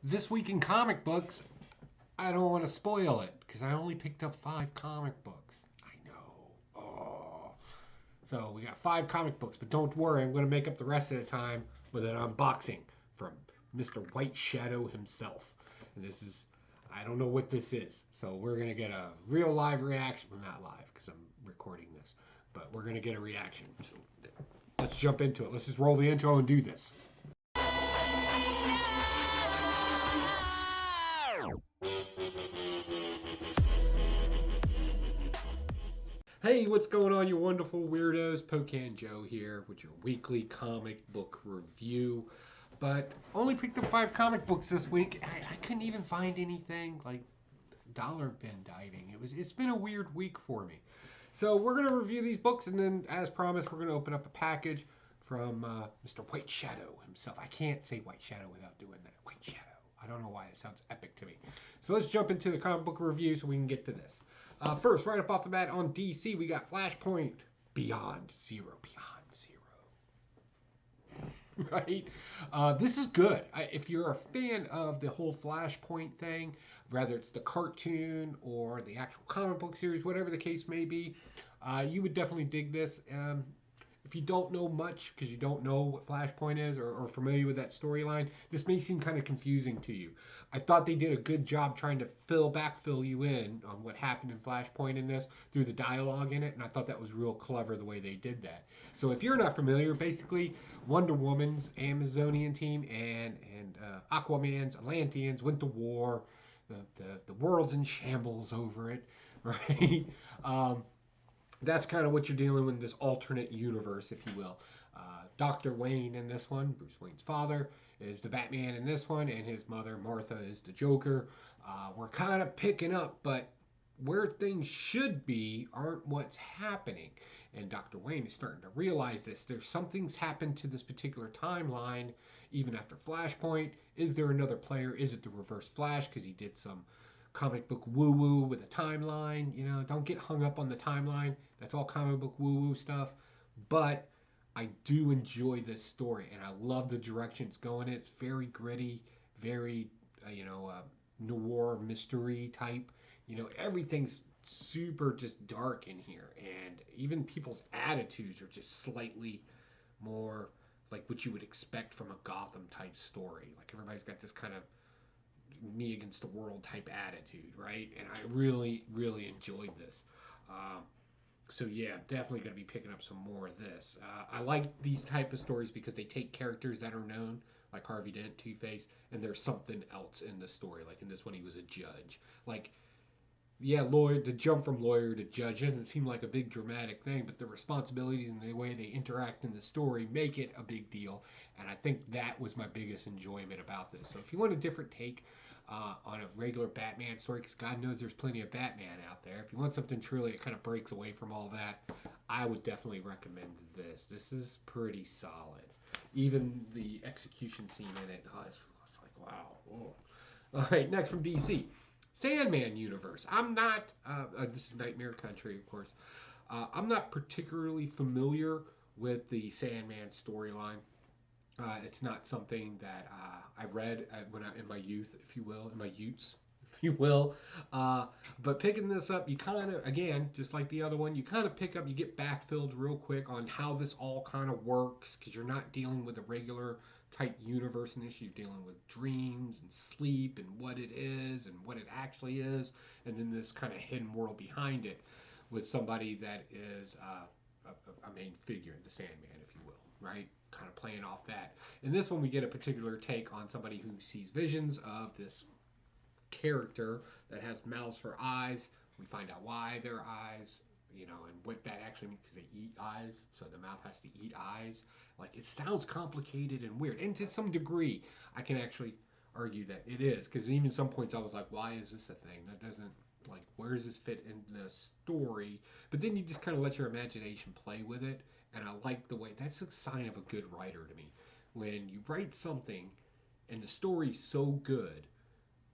This week in comic books, I don't want to spoil it because I only picked up 5 comic books. I know. Oh. So we got 5 comic books, but don't worry, I'm going to make up the rest of the time with an unboxing from Mr. White Shadow himself. And this is, I don't know what this is. So we're going to get a real live reaction. Well, not live because I'm recording this, but we're going to get a reaction. So let's jump into it. Let's just roll the intro and do this. Hey, what's going on, you wonderful weirdos? Pocan Joe here with your weekly comic book review. But only picked up 5 comic books this week. I couldn't even find anything like dollar bin diving. It's been a weird week for me. So we're gonna review these books, and then, as promised, we're gonna open up a package from Mr. White Shadow himself. I can't say White Shadow without doing that. White Shadow. I don't know why it sounds epic to me. So let's jump into the comic book review so we can get to this. First, right up off the bat on DC, we got Flashpoint Beyond Zero. Right? This is good. If you're a fan of the whole Flashpoint thing, whether it's the cartoon or the actual comic book series, whatever the case may be, you would definitely dig this. If you don't know much because you don't know what Flashpoint is or familiar with that storyline, this may seem kind of confusing to you. I thought they did a good job trying to backfill you in on what happened in Flashpoint in this through the dialogue in it, and I thought that was real clever the way they did that. So if you're not familiar, basically Wonder Woman's Amazonian team and Aquaman's Atlanteans went to war. The world's in shambles over it, right? That's kind of what you're dealing with in this alternate universe, if you will. Dr. Wayne in this one, Bruce Wayne's father, is the Batman in this one, and his mother, Martha, is the Joker. We're kind of picking up, but where things should be aren't what's happening. And Dr. Wayne is starting to realize this. There's something's happened to this particular timeline, even after Flashpoint. Is there another player? Is it the Reverse Flash? Because he did some comic book woo-woo with a timeline. You know, don't get hung up on the timeline. That's all comic book woo-woo stuff. But I do enjoy this story, and I love the direction it's going in. It's very gritty, very, noir mystery type. Everything's super just dark in here, and even people's attitudes are just slightly more like what you would expect from a Gotham type story. Like everybody's got this kind of me against the world type attitude, right? And I really, really enjoyed this. So yeah, I'm definitely going to be picking up some more of this. I like these type of stories because they take characters that are known, like Harvey Dent, Two-Face, and there's something else in the story. Like in this one, he was a judge. Like, yeah, lawyer, the jump from lawyer to judge doesn't seem like a big dramatic thing, but the responsibilities and the way they interact in the story make it a big deal. And I think that was my biggest enjoyment about this. So if you want a different take on a regular Batman story, because God knows there's plenty of Batman out there. If you want something truly that kind of breaks away from all that, I would definitely recommend this. This is pretty solid. Even the execution scene in it, it's like, wow. Whoa. All right, next from DC. Sandman Universe. This is Nightmare Country, of course. I'm not particularly familiar with the Sandman storyline. It's not something that I read in my youth, if you will, in my youths, if you will. But picking this up, you kind of, again, just like the other one, you kind of pick up, you get backfilled real quick on how this all kind of works because you're not dealing with a regular type universe in this. You're dealing with dreams and sleep and what it is and what it actually is, and then this kind of hidden world behind it with somebody that is a main figure, the Sandman, if you will, right? Kind of playing off that. In this one, we get a particular take on somebody who sees visions of this character that has mouths for eyes. We find out why they're eyes, and what that actually means because they eat eyes. So the mouth has to eat eyes. Like, it sounds complicated and weird. And to some degree, I can actually argue that it is. Because even some points I was like, why is this a thing? That doesn't, like, where does this fit in the story? But then you just kind of let your imagination play with it. And I like the way, that's a sign of a good writer to me. When you write something and the story's so good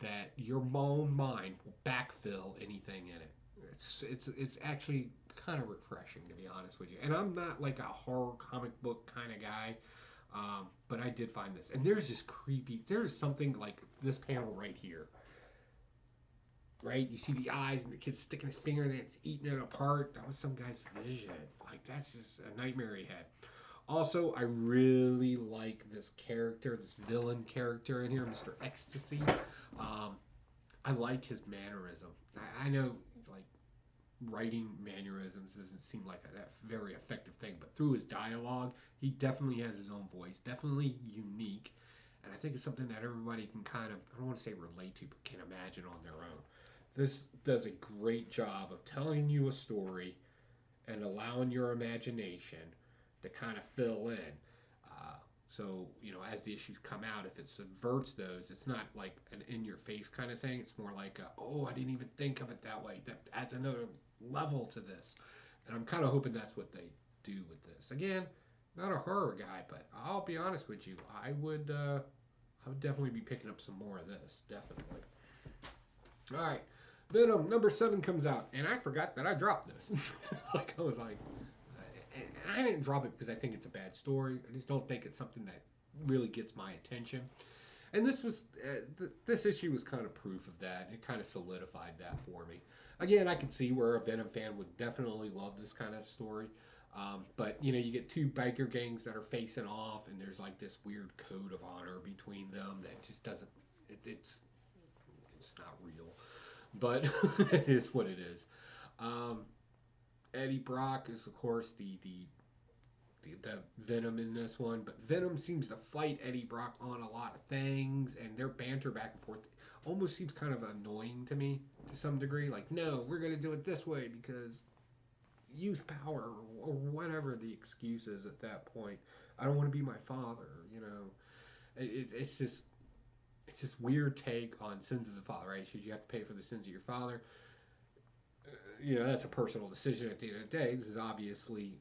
that your own mind will backfill anything in it. It's actually kind of refreshing, to be honest with you. And I'm not like a horror comic book kind of guy. But I did find this, and there's just creepy. There's something like this panel right here, right? You see the eyes, and the kid's sticking his finger in it, it's eating it apart. That was some guy's vision. Like that's just a nightmare he had. Also, I really like this character, this villain character in here, Mr. Ecstasy. Um, I like his mannerism. I know, like, writing mannerisms doesn't seem like a very effective thing, but through his dialogue, he definitely has his own voice, definitely unique, and I think it's something that everybody can kind of, I don't want to say relate to, but can imagine on their own. This does a great job of telling you a story and allowing your imagination to kind of fill in. So, as the issues come out, if it subverts those, it's not like an in your face kind of thing. It's more like, oh, I didn't even think of it that way. That adds another level to this. And I'm kind of hoping that's what they do with this. Again, not a horror guy, but I'll be honest with you. I would definitely be picking up some more of this. Definitely. All right. Venom number 7 comes out, and I forgot that I dropped this. Like, I was like, and I didn't drop it because I think it's a bad story. I just don't think it's something that really gets my attention. And this issue was kind of proof of that. It kind of solidified that for me. Again, I could see where a Venom fan would definitely love this kind of story. But you get two biker gangs that are facing off, and there's like this weird code of honor between them that just doesn't. It's not real, but it is what it is. Um, Eddie Brock is, of course, the Venom in this one, but Venom seems to fight Eddie Brock on a lot of things, and their banter back and forth almost seems kind of annoying to me to some degree. Like, no, we're going to do it this way because youth power or whatever the excuse is at that point. I don't want to be my father. It's this weird take on sins of the father, right? Should you have to pay for the sins of your father? That's a personal decision at the end of the day. This is obviously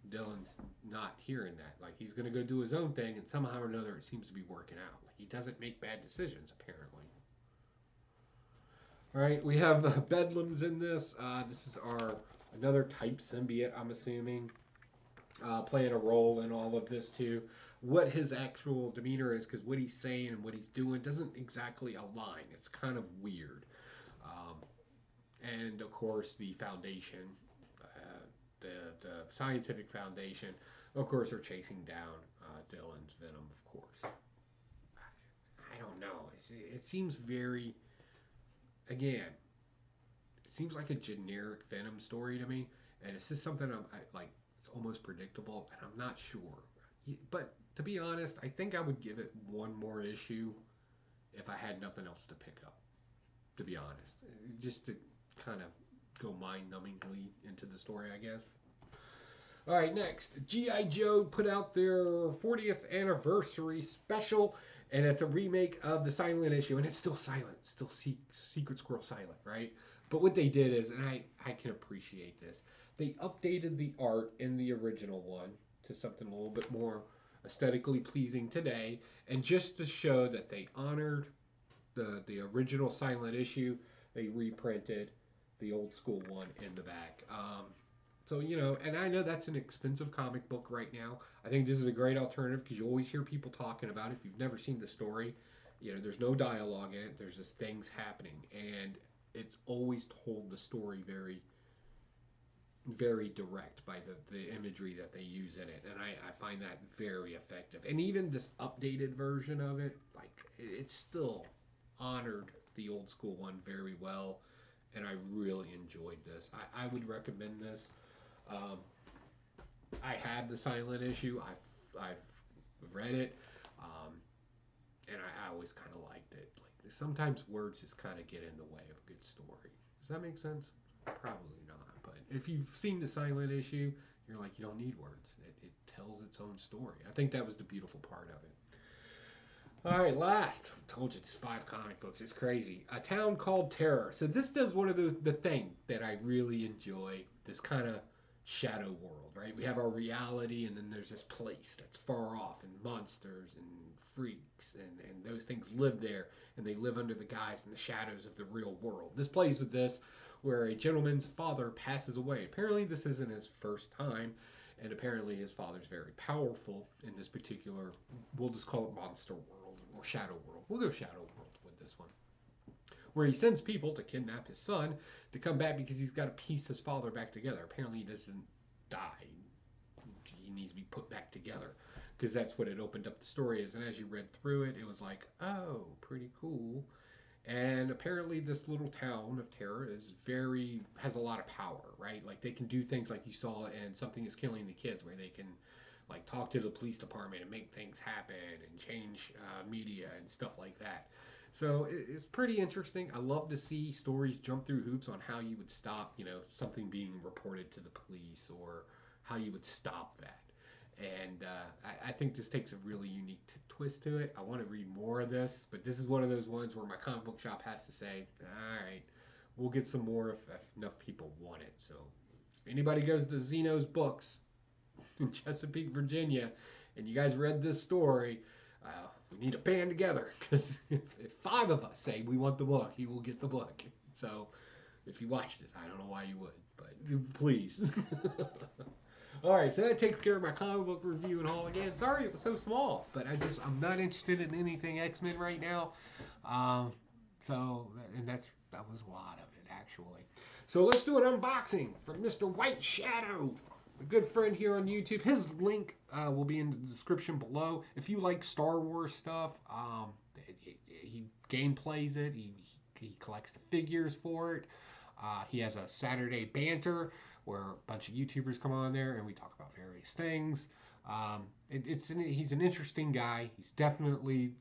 Dylan's not hearing that. Like, he's going to go do his own thing, and somehow or another it seems to be working out. Like, he doesn't make bad decisions, apparently. All right, we have Bedlams in this. This is another type symbiote, I'm assuming, playing a role in all of this, too. What his actual demeanor is, because what he's saying and what he's doing doesn't exactly align. It's kind of weird. Um, and of course the foundation, the scientific foundation, of course, are chasing down Dylan's Venom. Of course, I don't know. It seems very, again, it seems like a generic Venom story to me, and it's just something like. It's almost predictable, and I'm not sure. But to be honest, I think I would give it one more issue if I had nothing else to pick up. To be honest, just to kind of go mind-numbingly into the story, I guess. All right, next, G.I. Joe put out their 40th anniversary special, and it's a remake of the silent issue, and it's still silent, still Secret Squirrel silent, right? But what they did is, and I can appreciate this, they updated the art in the original one to something a little bit more aesthetically pleasing today, and just to show that they honored the original silent issue, they reprinted the old school one in the back. So, and I know that's an expensive comic book right now. I think this is a great alternative because you always hear people talking about it. If you've never seen the story, there's no dialogue in it. There's just things happening. And it's always told the story very, very direct by the imagery that they use in it. And I find that very effective. And even this updated version of it, like, it's still honored the old school one very well. And I really enjoyed this. I would recommend this. I had the silent issue. I've read it, and I always kind of liked it. Like, sometimes words just kind of get in the way of a good story. Does that make sense? Probably not. But if you've seen the silent issue, you're like, you don't need words. It tells its own story. I think that was the beautiful part of it. All right, last. I told you, it's 5 comic books. It's crazy. A Town Called Terror. So this does one of the thing that I really enjoy. This kind of shadow world, right? We have our reality, and then there's this place that's far off, and monsters and freaks, and those things live there, and they live under the guise and the shadows of the real world. This plays with this, where a gentleman's father passes away. Apparently, this isn't his first time, And apparently his father's very powerful in this particular, we'll just call it Monster World or Shadow World. We'll go Shadow World with this one. Where he sends people to kidnap his son to come back because he's got to piece his father back together. Apparently he doesn't die. He needs to be put back together because that's what it opened up the story as. And as you read through it, it was like, oh, pretty cool. And apparently this little town of terror has a lot of power, right? Like they can do things like you saw in Something is Killing the Kids, where they can like talk to the police department and make things happen and change media and stuff like that. So it's pretty interesting. I love to see stories jump through hoops on how you would stop, something being reported to the police or how you would stop that. And I think this takes a really unique twist to it. I want to read more of this, but this is one of those ones where my comic book shop has to say, all right, we'll get some more if enough people want it. So if anybody goes to Zeno's Books in Chesapeake, Virginia, and you guys read this story, we need to band together because if 5 of us say we want the book, he will get the book. So if you watched it, I don't know why you would, but please. All right, so that takes care of my comic book review and all. Again, sorry it was so small, but I'm not interested in anything X-Men right now. That was a lot of it actually. So let's do an unboxing from Mr. White Shadow, a good friend here on YouTube. His link will be in the description below. If you like Star Wars stuff, he gameplays it. He collects the figures for it. He has a Saturday banter where a bunch of YouTubers come on there and we talk about various things. He's an interesting guy. He's definitely,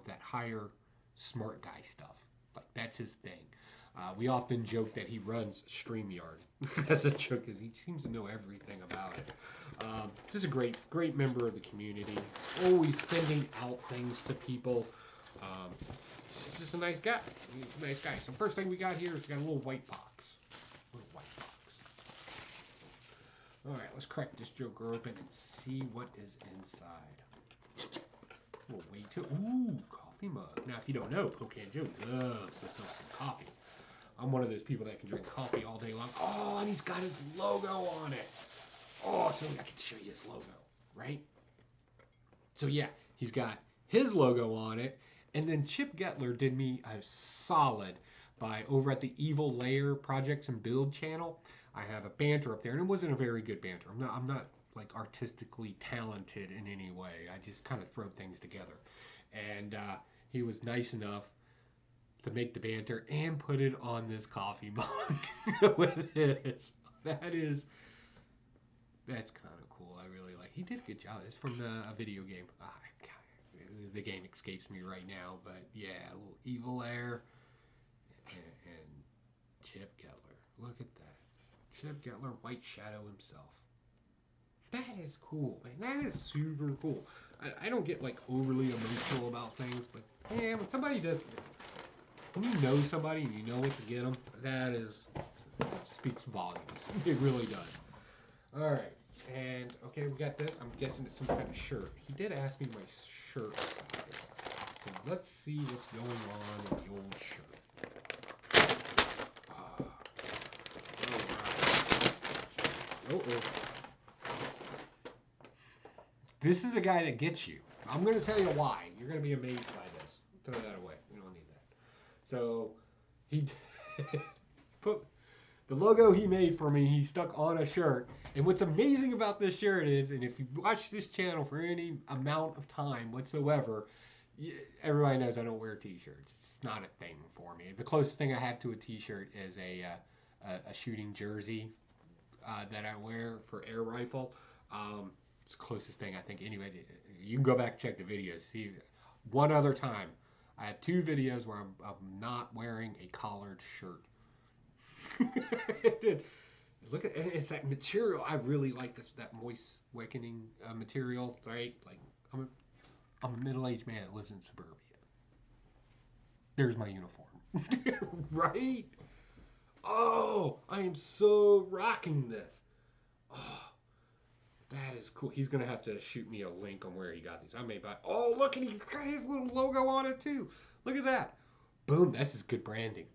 that higher smart guy stuff. Like, that's his thing. We often joke that he runs StreamYard. That's a joke because he seems to know everything about it. Just a great member of the community. Always sending out things to people. He's just a nice guy. He's a nice guy. So first thing we got here is we got a little white box. All right, let's crack this joker open and see what is inside. We'll wait till, coffee mug. Now, if you don't know, Pocan Joe loves himself some coffee. I'm one of those people that can drink coffee all day long. Oh, and he's got his logo on it. Oh, so I can show you his logo, right? So yeah, he's got his logo on it. And then Chip Getler did me a solid by over at the Evil Lair Projects and Build channel. I have a banter up there, and it wasn't a very good banter. I'm not like artistically talented in any way. I just kind of throw things together. And he was nice enough to make the banter and put it on this coffee mug with his. That's kind of cool. I really like. He did a good job. It's from a video game. The game escapes me right now, but yeah, a little Evil Lair and Chip Getler. Look at that. Chip Getler, White Shadow himself. That is cool, man. That is super cool. I don't get like overly emotional about things, but yeah, when somebody does, when you know somebody and you know what to get them, that speaks volumes. It really does. All right, and okay, we got this. I'm guessing it's some kind of shirt. He did ask me my shirt size, so let's see what's going on in the old shirt. This is a guy that gets you. I'm going to tell you why. You're going to be amazed by this. Throw that away. We don't need that. So, he put the logo he made for me, he stuck on a shirt. And what's amazing about this shirt is, and if you watch this channel for any amount of time whatsoever, everybody knows I don't wear t-shirts. It's not a thing for me. The closest thing I have to a t-shirt is a shooting jersey that I wear for air rifle. It's the closest thing I think. Anyway, you can go back and check the videos. See, one other time, I have 2 videos where I'm not wearing a collared shirt. Look at it's that material. I really like that moist awakening material, right? Like I'm a middle-aged man that lives in suburbia. There's my uniform, right? Oh, I am so rocking this. Oh, that is cool. He's gonna have to shoot me a link on where he got these. I may buy. Oh, look, and he's got his little logo on it too. Look at that. Boom. That's just good branding.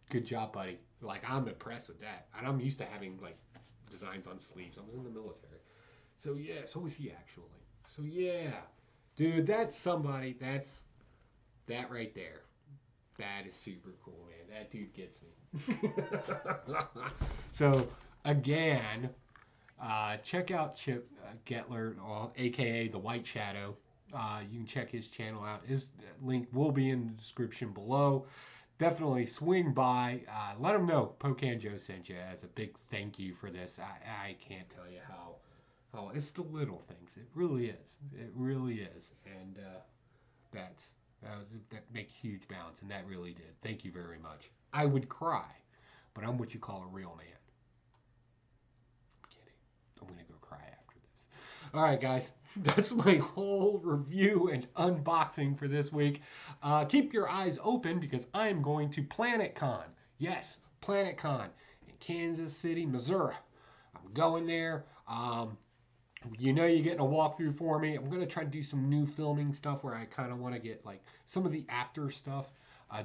Good job, buddy. Like, I'm impressed with that. And I'm used to having like designs on sleeves. I was in the military. So yeah, so is he actually. So yeah, dude, that's somebody. That's that right there. That is super cool, man. That dude gets me. So again, check out Chip Getler, aka the White Shadow. You can check his channel out. His link will be in the description below. Definitely swing by. Let him know Pocan Joe sent you as a big thank you for this. I can't tell you how it's the little things. It really is. It really is. And that's that make huge bounds, and that really did. Thank you very much. I would cry, but I'm what you call a real man. I'm kidding. I'm gonna go cry after this. All right, guys, that's my whole review and unboxing for this week. Keep your eyes open because I'm going to PlanetCon. Yes, PlanetCon in Kansas City, Missouri. I'm going there. You know you're getting a walkthrough for me. I'm going to try to do some new filming stuff where I kind of want to get like some of the after stuff,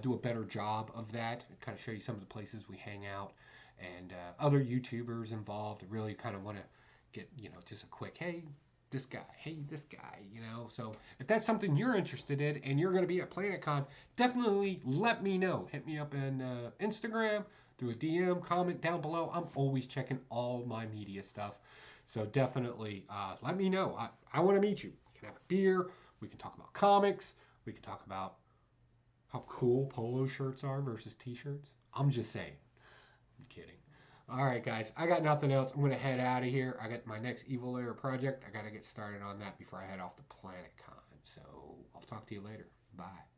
do a better job of that, kind of show you some of the places we hang out and other YouTubers involved. I really kind of want to get, just a quick, hey, this guy, So if that's something you're interested in and you're going to be at PlanetCon, definitely let me know. Hit me up on Instagram, do a DM, comment down below. I'm always checking all my media stuff. So definitely let me know. I want to meet you. We can have a beer. We can talk about comics. We can talk about how cool polo shirts are versus t-shirts. I'm just saying. I'm kidding. All right, guys. I got nothing else. I'm going to head out of here. I got my next Evil Lair project. I got to get started on that before I head off to PlanetCon. So I'll talk to you later. Bye.